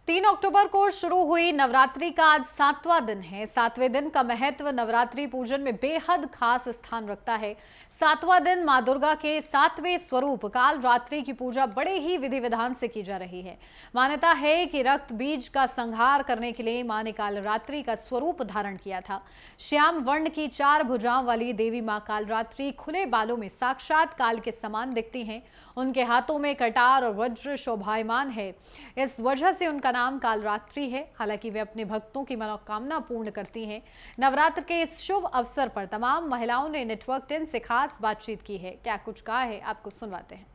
3 अक्टूबर को शुरू हुई नवरात्रि का आज 7वां दिन है। 7वें दिन का महत्व नवरात्रि पूजन में बेहद खास स्थान रखता है। 7वां दिन मां दुर्गा के 7वें स्वरूप काल रात्रि की पूजा बड़े ही विधि विधान से की जा रही है। मान्यता है कि रक्त बीज का संहार करने के लिए मां ने काल रात्रि का स्वरूप धारण किया था। श्याम वर्ण की 4 भुजाओं वाली देवी मां काल रात्रि खुले बालों में साक्षात काल के समान दिखती हैं। उनके हाथों में कटार और वज्र शोभायमान है। इस वजह से उनका नाम कालरात्रि है। हालांकि वे अपने भक्तों की मनोकामना पूर्ण करती हैं। नवरात्र के इस शुभ अवसर पर तमाम महिलाओं ने नेटवर्क 10 से खास बातचीत की है। क्या कुछ कहा है, आपको सुनवाते हैं।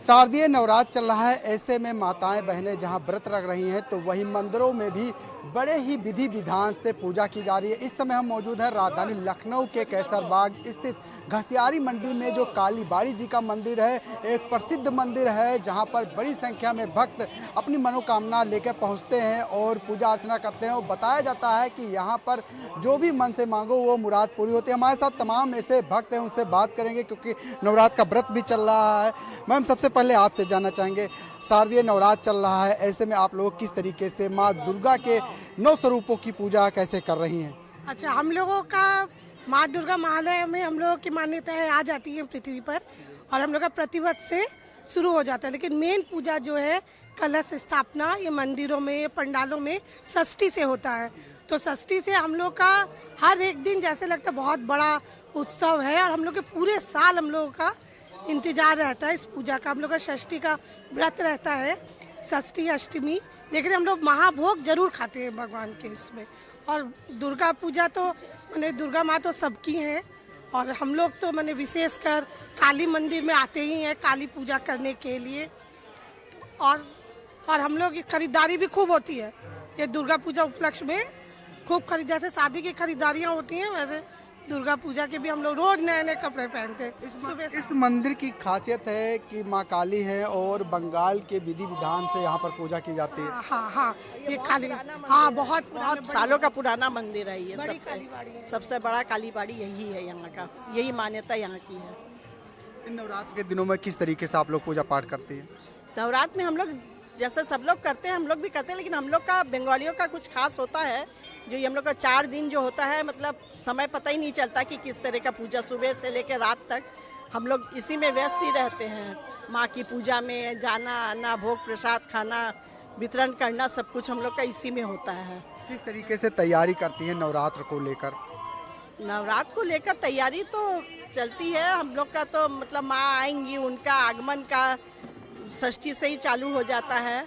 शारदीय नवरात्र चल रहा है, ऐसे में माताएं बहनें जहां व्रत रख रही हैं तो वहीं मंदिरों में भी बड़े ही विधि विधान से पूजा की जा रही है। इस समय हम मौजूद हैं राजधानी लखनऊ के कैसरबाग स्थित घसियारी मंडी में, जो काली बाड़ी जी का मंदिर है। एक प्रसिद्ध मंदिर है जहां पर बड़ी संख्या में भक्त अपनी मनोकामना लेकर पहुंचते हैं और पूजा अर्चना करते हैं। और बताया जाता है कि यहाँ पर जो भी मन से मांगो वो मुराद पूरी होती है। हमारे साथ तमाम ऐसे भक्त हैं, उनसे बात करेंगे क्योंकि नवरात्र का व्रत भी चल रहा है। मैम, सबसे पहले आपसे जानना चाहेंगे, शारदीय नवरात्र चल रहा है, ऐसे में आप लोग किस तरीके से माँ दुर्गा के 9 स्वरूपों की पूजा कैसे कर रही हैं? अच्छा, हम लोगों का माँ दुर्गा महालय में हम लोगों की मान्यताएं आ जाती है पृथ्वी पर और हम लोग का प्रतिव्रत से शुरू हो जाता है। लेकिन मेन पूजा जो है कलश स्थापना ये मंदिरों में पंडालों में षष्ठी से होता है। तो षष्ठी से हम लोग का हर एक दिन जैसे लगता है बहुत बड़ा उत्सव है और हम लोग के पूरे साल हम लोगों का इंतजार रहता है इस पूजा का। हम लोग का षष्ठी का व्रत रहता है, षष्ठी अष्टमी, लेकिन हम लोग महाभोग जरूर खाते हैं भगवान के इसमें। और दुर्गा पूजा तो मैंने दुर्गा माँ तो सबकी हैं और हम लोग तो मैंने विशेषकर काली मंदिर में आते ही हैं काली पूजा करने के लिए। और हम लोग की खरीदारी भी खूब होती है ये दुर्गा पूजा उपलक्ष्य में। खूब खरीद, जैसे शादी की खरीदारियाँ होती हैं वैसे दुर्गा पूजा के भी हम लोग रोज नए नए कपड़े पहनते हैं। इस मंदिर की खासियत है कि माँ काली है और बंगाल के विधि विधान से यहाँ पर पूजा की जाती है। हाँ, ये काली, हाँ, बहुत सालों का पुराना मंदिर है ये। सबसे बड़ा काली बाड़ी यही है, यहाँ का यही मान्यता यहाँ की है। इन नवरात्र के दिनों में किस तरीके से आप लोग पूजा पाठ करती हैं? नवरात्र में हम लोग जैसे सब लोग करते हैं हम लोग भी करते हैं, लेकिन हम लोग का बंगालियों का कुछ खास होता है। जो ये हम लोग का 4 दिन जो होता है, मतलब समय पता ही नहीं चलता कि किस तरह का पूजा, सुबह से लेकर रात तक हम लोग इसी में व्यस्त ही रहते हैं। माँ की पूजा में जाना आना, भोग प्रसाद खाना, वितरण करना, सब कुछ हम लोग का इसी में होता है। किस तरीके से तैयारी करती हैं नवरात्र को लेकर? नवरात्र को लेकर तैयारी तो चलती है हम लोग का, तो मतलब माँ आएंगी, उनका आगमन का षष्ठी से ही चालू हो जाता है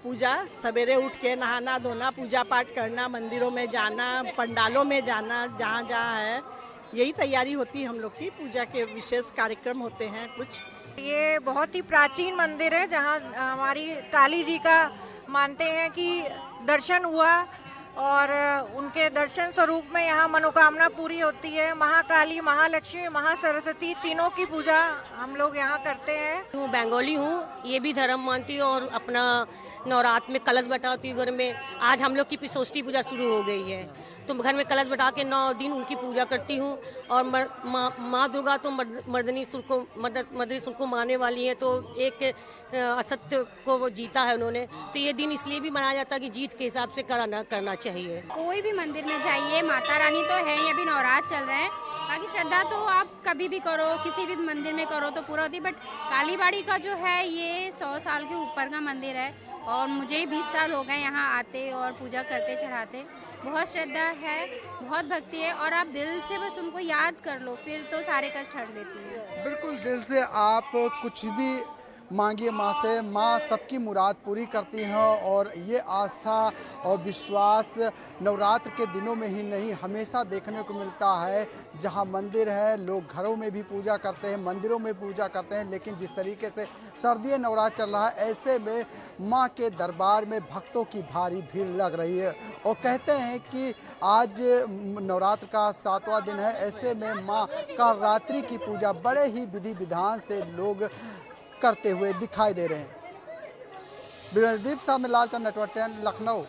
पूजा। सवेरे उठ के नहाना धोना, पूजा पाठ करना, मंदिरों में जाना, पंडालों में जाना, जहाँ जहाँ है यही तैयारी होती है हम लोग की। पूजा के विशेष कार्यक्रम होते हैं कुछ। ये बहुत ही प्राचीन मंदिर है जहाँ हमारी काली जी का मानते हैं कि दर्शन हुआ और उनके दर्शन स्वरूप में यहाँ मनोकामना पूरी होती है। महाकाली, महालक्ष्मी, महासरस्वती तीनों की पूजा हम लोग यहाँ करते हैं। मैं बंगाली हूँ, ये भी धर्म मानती हूँ और अपना नवरात्र में कलश बैठाती हूँ घर में। आज हम लोग की पिसोष्टी पूजा शुरू हो गई है, तो घर में कलश बैठा के 9 दिन उनकी पूजा करती हूँ। और माँ दुर्गा तो मर्दनी सुर को मानने वाली है, तो एक असत्य को वो जीता है उन्होंने। तो ये दिन इसलिए भी मनाया जाता है कि जीत के हिसाब से करना चाहिए। कोई भी मंदिर में जाइए, माता रानी तो है ही, अभी नवरात्र चल रहे हैं। बाकी श्रद्धा तो आप कभी भी करो, किसी भी मंदिर में करो तो पूरा होती है। बट काली बाड़ी का जो है ये 100 साल के ऊपर का मंदिर है और मुझे 20 साल हो गए यहाँ आते और पूजा करते चढ़ाते। बहुत श्रद्धा है, बहुत भक्ति है और आप दिल से बस उनको याद कर लो, फिर तो सारे कष्ट हट लेती है। बिल्कुल, दिल से आप कुछ भी मांगिए माँ से, माँ सबकी मुराद पूरी करती हैं। और ये आस्था और विश्वास नवरात्र के दिनों में ही नहीं, हमेशा देखने को मिलता है। जहाँ मंदिर है, लोग घरों में भी पूजा करते हैं, मंदिरों में पूजा करते हैं। लेकिन जिस तरीके से शारदीय नवरात्र चल रहा है, ऐसे में माँ के दरबार में भक्तों की भारी भीड़ लग रही है। और कहते हैं कि आज नवरात्र का 7वां दिन है, ऐसे में माँ का रात्रि की पूजा बड़े ही विधि विधान से लोग करते हुए दिखाई दे रहे हैं। लालचंद, नेटवर्क 10, लखनऊ।